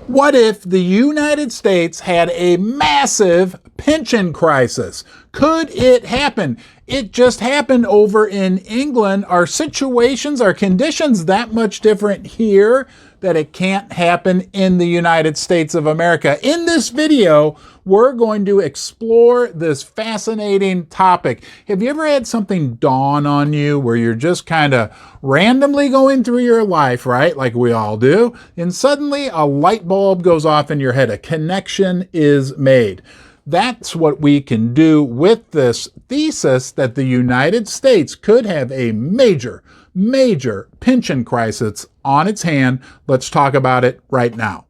What if the United States had a massive pension crisis? Could it happen? It just happened over in England. Are situations, are conditions that much different here that it can't happen in the United States of America? In this video, we're going to explore this fascinating topic. Have you ever had something dawn on you where you're just kind of randomly going through your life, right? Like we all do. And suddenly a light bulb goes off in your head. A connection is made. That's what we can do with this thesis that the United States could have a major pension crisis on its hand. Let's talk about it right now.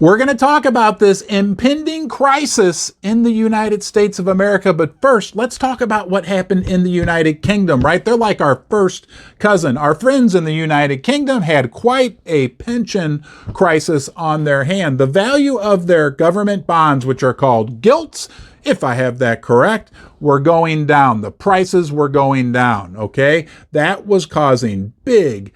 We're going to talk about this impending crisis in the United States of America, but first, let's talk about what happened in the United Kingdom, right? They're like our first cousin. Our friends in the United Kingdom had quite a pension crisis on their hand. The value of their government bonds, which are called gilts, if I have that correct, were going down. The prices were going down, okay? That was causing big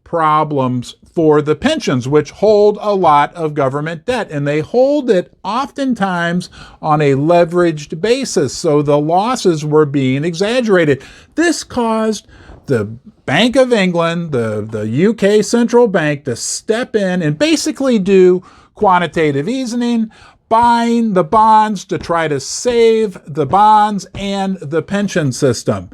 problems for the pensions, which hold a lot of government debt, and they hold it oftentimes on a leveraged basis, so the losses were being exaggerated. This caused the Bank of England, the UK central bank, to step in and basically do quantitative easing, buying the bonds to try to save the bonds and the pension system.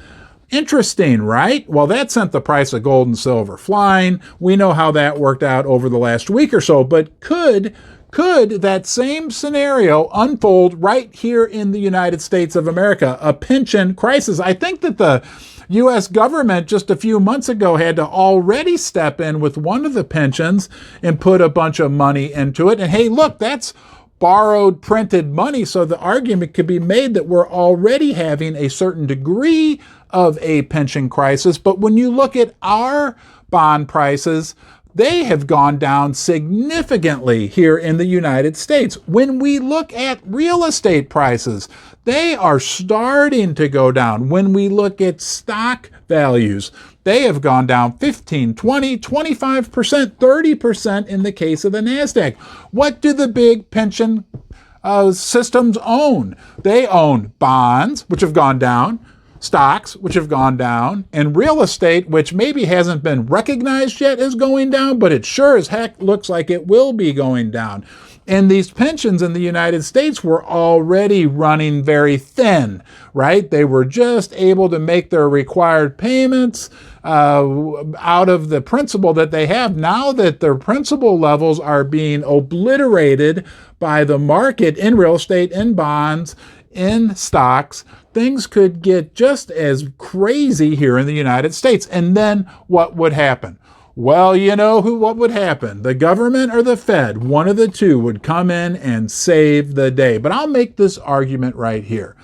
Interesting, right? Well, that sent the price of gold and silver flying. We know how that worked out over the last week or so, but could that same scenario unfold right here in the United States of America? A pension crisis. I think that the U.S. government just a few months ago had to already step in with one of the pensions and put a bunch of money into it. And hey, look, that's borrowed printed money. So the argument could be made that we're already having a certain degree of a pension crisis. But when you look at our bond prices, they have gone down significantly here in the United States. When we look at real estate prices, they are starting to go down. When we look at stock values, they have gone down 15, 20, 25%, 30% in the case of the NASDAQ. What do the big pension systems own? They own bonds, which have gone down, stocks, which have gone down, and real estate, which maybe hasn't been recognized yet as going down, but it sure as heck looks like it will be going down. And these pensions in the United States were already running very thin, right? They were just able to make their required payments out of the principal that they have. Now that their principal levels are being obliterated by the market in real estate, in bonds, in stocks, things could get just as crazy here in the United States. And then what would happen? Well, you know what would happen? The government or the Fed, one of the two, would come in and save the day. But I'll make this argument right here.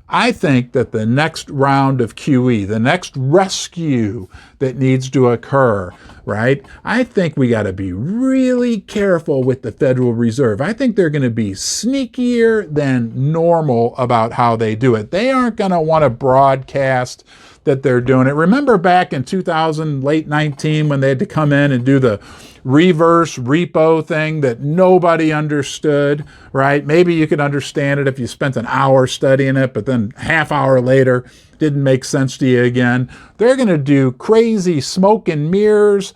I think that the next round of QE, the next rescue that needs to occur, right? I think we got to be really careful with the Federal Reserve. I think they're going to be sneakier than normal about how they do it. They aren't going to want to broadcast that they're doing it. Remember back in 2000, late 19, when they had to come in and do the reverse repo thing that nobody understood, right? Maybe you could understand it if you spent an hour studying it, but then half hour later, didn't make sense to you again. They're going to do crazy smoke and mirrors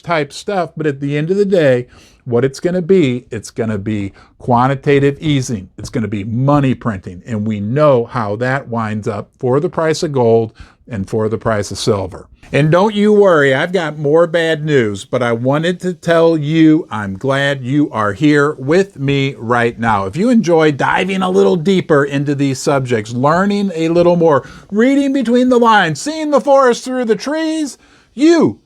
type stuff. But at the end of the day, what it's going to be quantitative easing. It's going to be money printing. And we know how that winds up for the price of gold and for the price of silver. And don't you worry, I've got more bad news, but I wanted to tell you I'm glad you are here with me right now. If you enjoy diving a little deeper into these subjects, learning a little more, reading between the lines, seeing the forest through the trees, you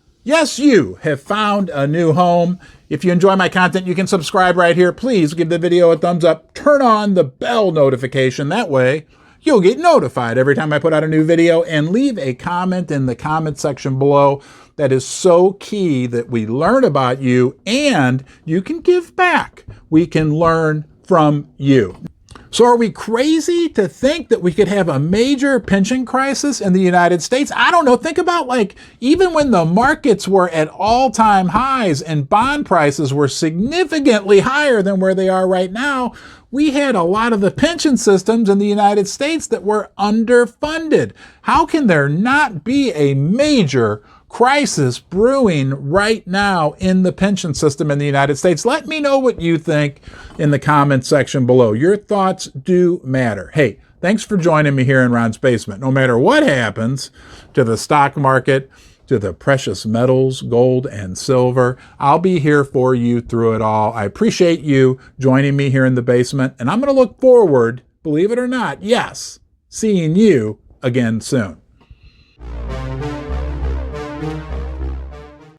have found a new home. If you enjoy my content, you can subscribe right here. Please give the video a thumbs up. Turn on the bell notification. That way, you'll get notified every time I put out a new video, and leave a comment in the comment section below. That is so key that we learn about you and you can give back. We can learn from you. So are we crazy to think that we could have a major pension crisis in the United States? I don't know. Think about, like, even when the markets were at all-time highs and bond prices were significantly higher than where they are right now, we had a lot of the pension systems in the United States that were underfunded. How can there not be a major crisis brewing right now in the pension system in the United States? Let me know what you think in the comments section below. Your thoughts do matter. Hey, thanks for joining me here in Ron's Basement. No matter what happens to the stock market, to the precious metals, gold and silver, I'll be here for you through it all. I appreciate you joining me here in the basement, and I'm going to look forward, believe it or not, yes, seeing you again soon.